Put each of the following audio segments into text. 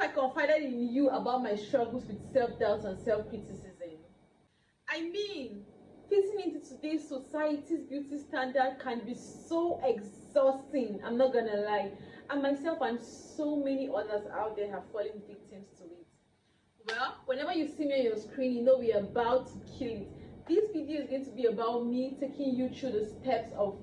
I confided in you about my struggles with self-doubt and self-criticism. I mean, fitting into today's society's beauty standard can be so exhausting, I'm not gonna lie. And myself and so many others out there have fallen victims to it. Well, whenever you see me on your screen, you know we're about to kill it. This video is going to be about me taking you through the steps of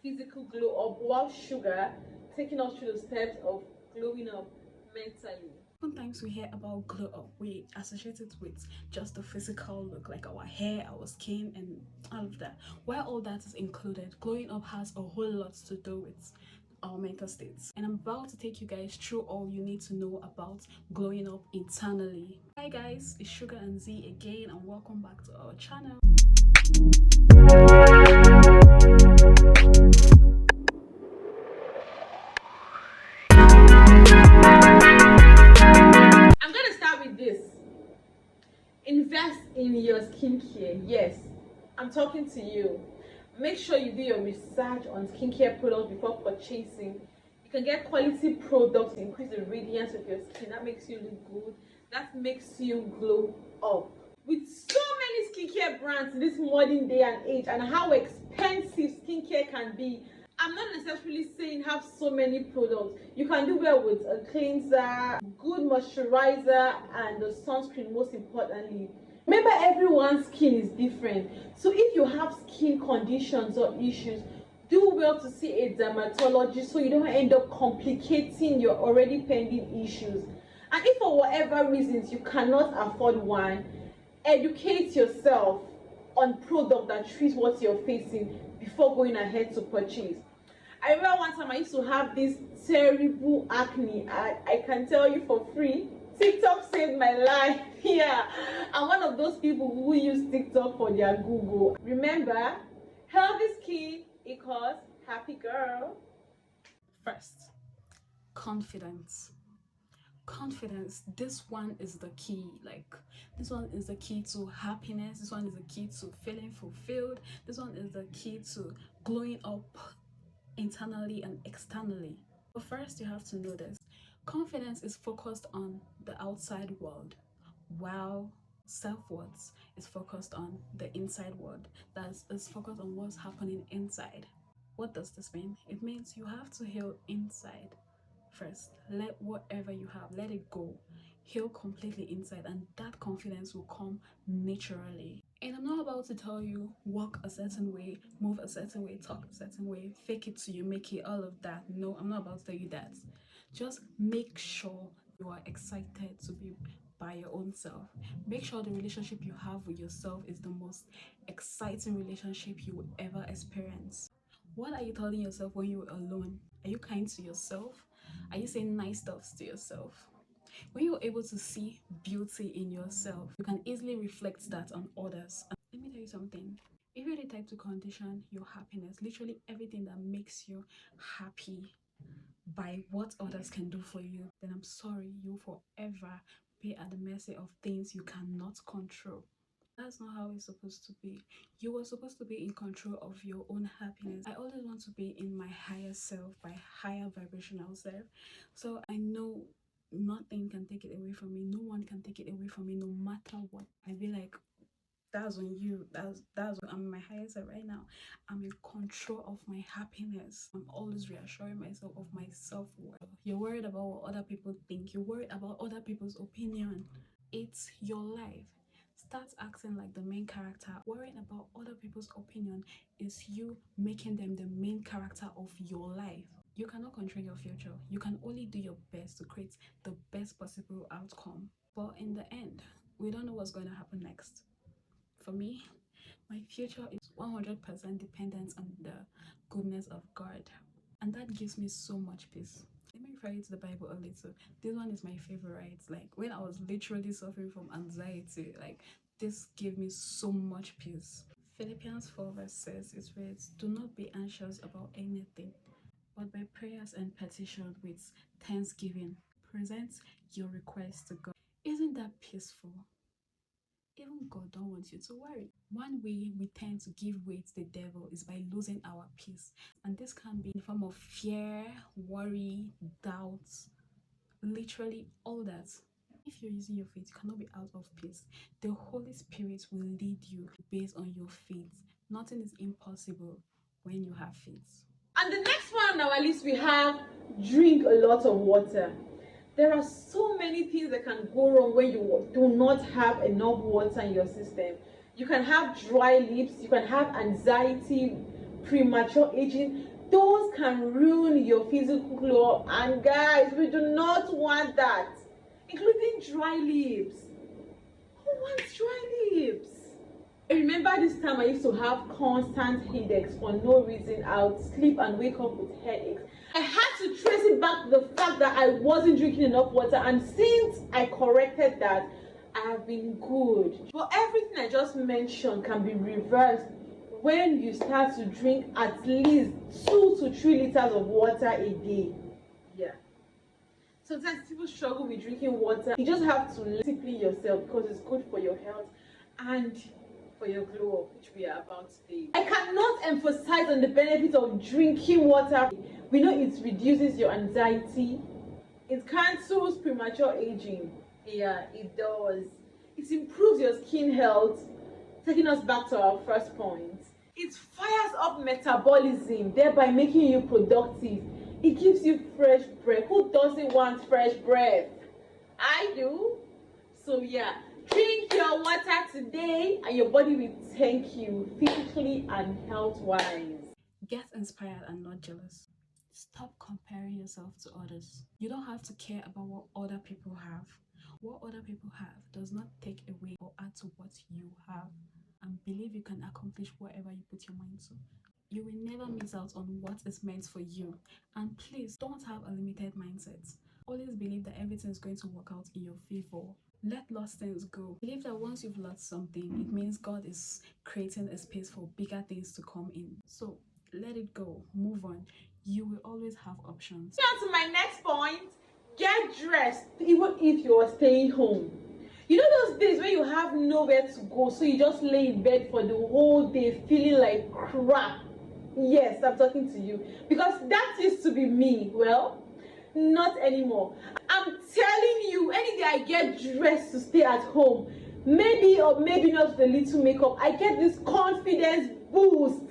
physical glow up, while Sugar taking us through the steps of glowing up mentally. Sometimes we hear about glow up, we associate it with just the physical look, like our hair, our skin, and all of that. While all that is included, glowing up has a whole lot to do with our mental states. And I'm about to take you guys through all you need to know about glowing up internally. Hi guys, it's Sugar and Z again, and welcome back to our channel. I'm gonna start with this. Invest in your skincare. Yes, I'm talking to you. Make sure you do your research on skincare products before purchasing. You can get quality products to increase the radiance of your skin. That makes you look good. That makes you glow up. With so many skincare brands in this modern day and age, and how expensive skincare can be, I'm not necessarily saying have so many products. You can do well with a cleanser, good moisturizer, and the sunscreen most importantly. Remember, everyone's skin is different. So if you have skin conditions or issues, do well to see a dermatologist so you don't end up complicating your already pending issues. And if for whatever reasons you cannot afford one, educate yourself on product that treats what you're facing before going ahead to purchase. I remember one time I used to have this terrible acne. I can tell you for free, TikTok saved my life. Yeah, I'm one of those people who use TikTok for their Google. Remember, healthy skin equals happy girl. First, confidence. Confidence, this one is the key. Like, this one is the key to happiness, this one is the key to feeling fulfilled, this one is the key to glowing up internally and externally. But first, you have to know this: confidence is focused on the outside world, while self-worth is focused on the inside world. That's focused on what's happening inside. What does this mean? It means you have to heal inside first. Let whatever you have, let it go. Heal completely inside, and that confidence will come naturally. And I'm not about to tell you walk a certain way, move a certain way, talk a certain way, fake it till you make it, all of that. No, I'm not about to tell you that. Just make sure you are excited to be by your own self. Make sure the relationship you have with yourself is the most exciting relationship you will ever experience. What are you telling yourself when you're alone? Are you kind to yourself? Are you saying nice stuff to yourself? When you're able to see beauty in yourself, you can easily reflect that on others. And let me tell you something. If you're the type to condition your happiness, literally everything that makes you happy by what others can do for you, then I'm sorry, you forever be at the mercy of things you cannot control. That's not how it's supposed to be. You are supposed to be in control of your own happiness. I always want to be in my higher self, my higher vibrational self. So I know nothing can take it away from me. No one can take it away from me, no matter what. I be like, that's on you. That's I'm in my highest self right now. I'm in control of my happiness. I'm always reassuring myself of my self-worth. You're worried about what other people think. You're worried about other people's opinion. It's your life. Start acting like the main character. Worrying about other people's opinion is you making them the main character of your life. You cannot control your future. You can only do your best to create the best possible outcome. But in the end, we don't know what's going to happen next. For me, my future is 100% dependent on the goodness of God. And that gives me so much peace. Let me refer you to the Bible a little. This one is my favorite. Like, when I was literally suffering from anxiety, like, this gave me so much peace. Philippians 4 verse 6, it reads, "Do not be anxious about anything, but by prayers and petition with thanksgiving, present your requests to God." Isn't that peaceful? Even God don't want you to worry. One way we tend to give way to the devil is by losing our peace. And this can be in the form of fear, worry, doubts, literally all that. If you're using your faith, you cannot be out of peace. The Holy Spirit will lead you based on your faith. Nothing is impossible when you have faith. And the next one on our list, we have drink a lot of water. There are so many things that can go wrong when you do not have enough water in your system. You can have dry lips, you can have anxiety, premature aging. Those can ruin your physical glow, and guys, we do not want that, including dry lips. Who wants dry lips? I remember this time I used to have constant headaches for no reason. I would sleep and wake up with headaches. I had to trace it back to the fact that I wasn't drinking enough water, and since I corrected that, I have been good. But everything I just mentioned can be reversed when you start to drink at least 2 to 3 liters of water a day. Yeah. Sometimes people struggle with drinking water. You just have to discipline yourself because it's good for your health and for your glow up, which we are about today. I cannot emphasize on the benefits of drinking water. We know it reduces your anxiety. It cancels premature aging. Yeah, it does. It improves your skin health, taking us back to our first point. It fires up metabolism, thereby making you productive. It gives you fresh breath. Who doesn't want fresh breath? I do. So yeah, drink your water today and your body will thank you physically and health-wise. Get inspired and not jealous. Stop comparing yourself to others. You don't have to care about what other people have. What other people have does not take away or add to what you have. And believe you can accomplish whatever you put your mind to. You will never miss out on what is meant for you. And please don't have a limited mindset. Always believe that everything is going to work out in your favor. Let lost things go. Believe that once you've lost something, it means God is creating a space for bigger things to come in. So let it go. Move on. You will always have options. On to my next point. Get dressed even if you're staying home. You know those days when you have nowhere to go, so you just lay in bed for the whole day feeling like crap? Yes, I'm talking to you, because that used to be me. Well, not anymore. I'm telling you, any day I get dressed to stay at home, maybe or maybe not with a little makeup, I get this confidence boost,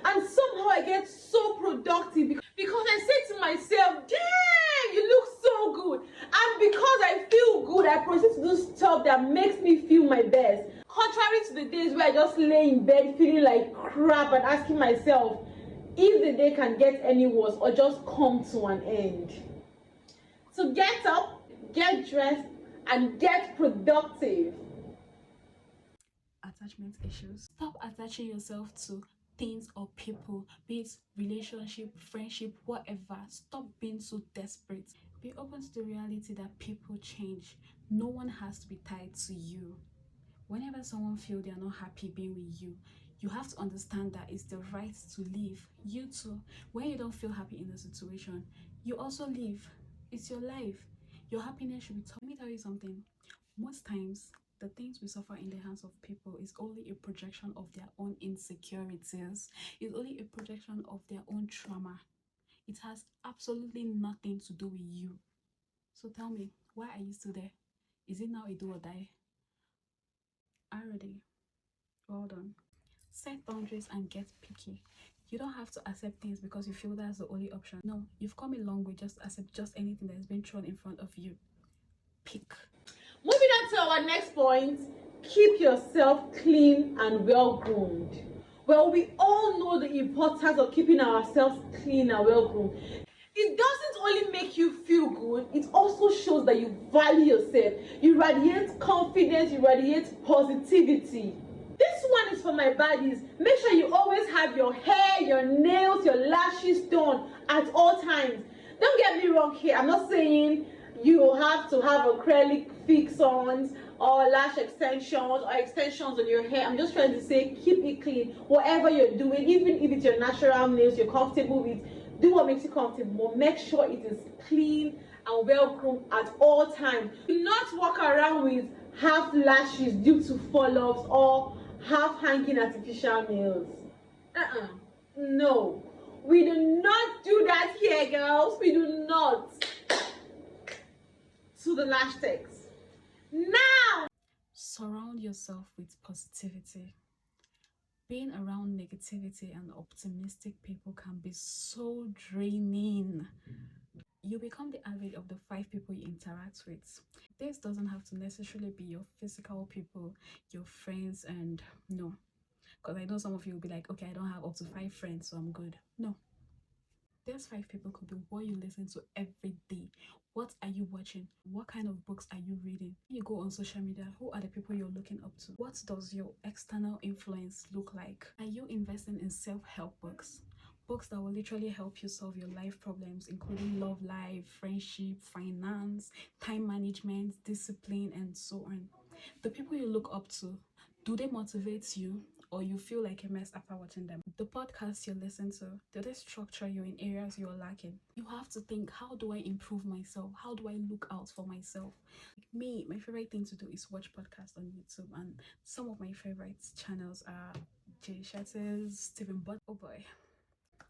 and somehow I get so productive because I say to myself, damn, you look so good. And because I feel good, I proceed to do stuff that makes me feel my best. Contrary to the days where I just lay in bed feeling like crap and asking myself if the day can get any worse or just come to an end. So get up, get dressed, and get productive. Attachment issues. Stop attaching yourself to things or people, be it relationship, friendship, whatever. Stop being so desperate. Be open to the reality that people change. No one has to be tied to you. Whenever someone feels they are not happy being with you, you have to understand that it's the right to leave. You too, when you don't feel happy in a situation, you also leave. It's your life. Your happiness should be top. Let me tell you something. Most times, the things we suffer in the hands of people is only a projection of their own insecurities. It's only a projection of their own trauma. It has absolutely nothing to do with you. So tell me, why are you still there? Is it now a do or die? Already. Well done. Set boundaries and get picky. You don't have to accept things because you feel that's the only option. No, you've come a long way. Just accept just anything that has been thrown in front of you. Pick. Moving on to our next point, keep yourself clean and well groomed. Well, we all know the importance of keeping ourselves clean and well groomed. It doesn't only make you feel good, it also shows that you value yourself. You radiate confidence, you radiate positivity. This one is for my baddies. Make sure you always have your hair, your nails, your lashes done at all times. Don't get me wrong here. I'm not saying you have to have acrylic fix-ons or lash extensions or extensions on your hair. I'm just trying to say keep it clean. Whatever you're doing, even if it's your natural nails you're comfortable with, do what makes you comfortable. Make sure it is clean and well groomed at all times. Do not walk around with half lashes due to fall-offs or half hanging artificial nails. No, we do not do that here, girls. We do not. to the hashtags. Now, Surround yourself with positivity. Being around negativity and optimistic people can be so draining. You become the average of the 5 people you interact with. This doesn't have to necessarily be your physical people, your friends, and no. Because I know some of you will be like, okay, I don't have up to 5 friends, so I'm good. No. These 5 people could be what you listen to every day. What are you watching? What kind of books are you reading? You go on social media, who are the people you're looking up to? What does your external influence look like? Are you investing in self-help books? Books that will literally help you solve your life problems, including love life, friendship, finance, time management, discipline, and so on. The people you look up to, do they motivate you, or you feel like a mess after watching them? The podcasts you listen to, do they structure you in areas you're lacking? You have to think, how do I improve myself? How do I look out for myself? Me, my favorite thing to do is watch podcasts on YouTube, and some of my favorite channels are Jay Shetty's, Stephen Butt. Oh boy,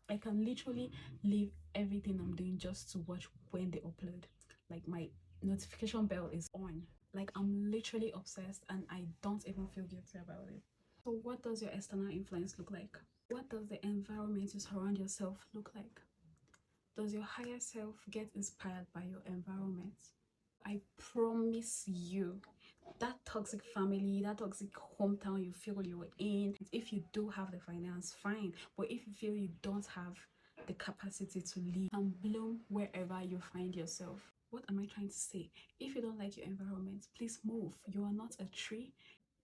I can literally leave everything I'm doing just to watch when they upload. Like, my notification bell is on. Like, I'm literally obsessed, and I don't even feel guilty about it. So what does your external influence look like? What does the environment you surround yourself look like? Does your higher self get inspired by your environment? I promise you, that toxic family, that toxic hometown you feel you're in, if you do have the finance, fine. But if you feel you don't have the capacity to live and bloom wherever you find yourself. What am I trying to say? If you don't like your environment, please move. You are not a tree,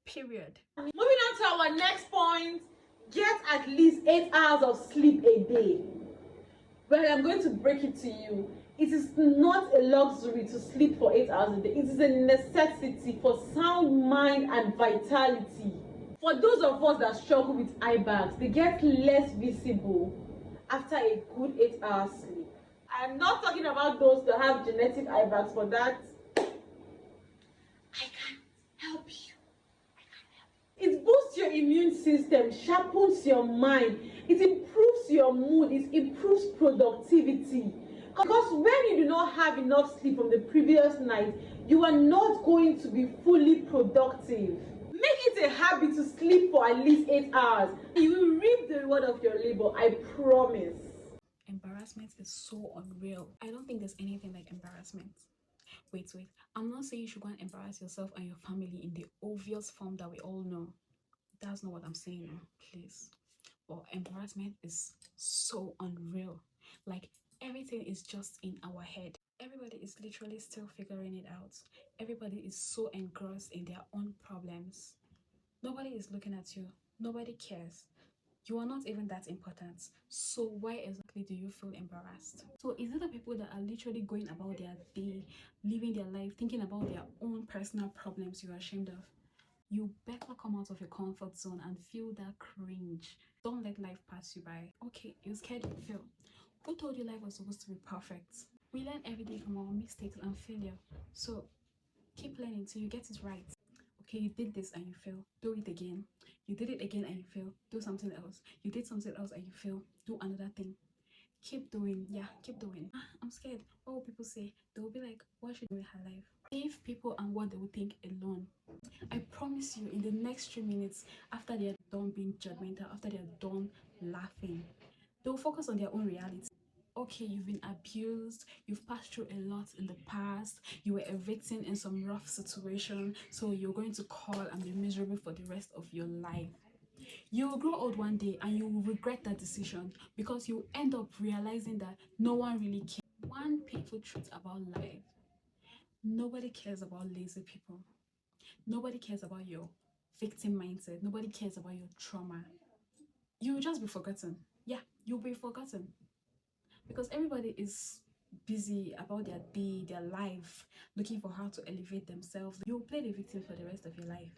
period. moving on to our next point, get at least 8 hours of sleep a day. Well, I'm going to break it to you. It is not a luxury to sleep for 8 hours a day. It is a necessity for sound mind and vitality. For those of us that struggle with eye bags, they get less visible after a good 8 hours sleep. I'm not talking about those that have genetic eye bags. For that, I can't help you. It boosts your immune system, sharpens your mind, it improves your mood, it improves productivity. Because when you do not have enough sleep from the previous night, you are not going to be fully productive. Make it a habit to sleep for at least 8 hours. You will reap the reward of your labor, I promise. Embarrassment is so unreal. I don't think there's anything like embarrassment. Wait, I'm not saying you should go and embarrass yourself and your family in the obvious form that we all know. That's not what I'm saying, please. But embarrassment is so unreal. Like, everything is just in our head. Everybody is literally still figuring it out. Everybody is so engrossed in their own problems. Nobody is looking at you. Nobody cares. You are not even that important. So why exactly do you feel embarrassed? So is it the people that are literally going about their day, living their life, thinking about their own personal problems you're ashamed of? You better come out of your comfort zone and feel that cringe. Don't let life pass you by. Okay, you're scared you fail. Who told you life was supposed to be perfect? We learn every day from our mistakes and failure. So keep learning till you get it right. Okay, you did this and you fail. Do it again. You did it again and you fail. Do something else. You did something else and you fail. Do another thing. Keep doing. Yeah, keep doing. I'm scared. What will people say? They will be like, what should do with her life? Leave people and what they will think alone. I promise you, in the next 3 minutes, after they're done being judgmental, after they're done laughing, they will focus on their own reality. Okay, you've been abused, you've passed through a lot in the past, you were a victim in some rough situation, so you're going to call and be miserable for the rest of your life. You will grow old one day and you will regret that decision because you end up realizing that no one really cares. One painful truth about life: nobody cares about lazy people. Nobody cares about your victim mindset. Nobody cares about your trauma. You'll just be forgotten. Yeah, you'll be forgotten. Because everybody is busy about their day, their life, looking for how to elevate themselves. You'll play the victim for the rest of your life.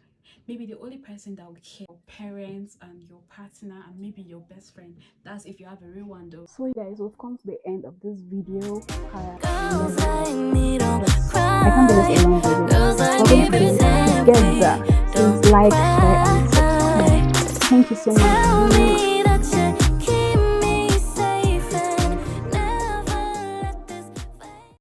Maybe the only person that will care, your parents and your partner and maybe your best friend. That's if you have a real one though. So guys, we've come to the end of this video. Girls like me don't cry. I can't do this alone video. Girls like We're me going to do pretend this together. Please like, share and subscribe. Thank you so much. Tell me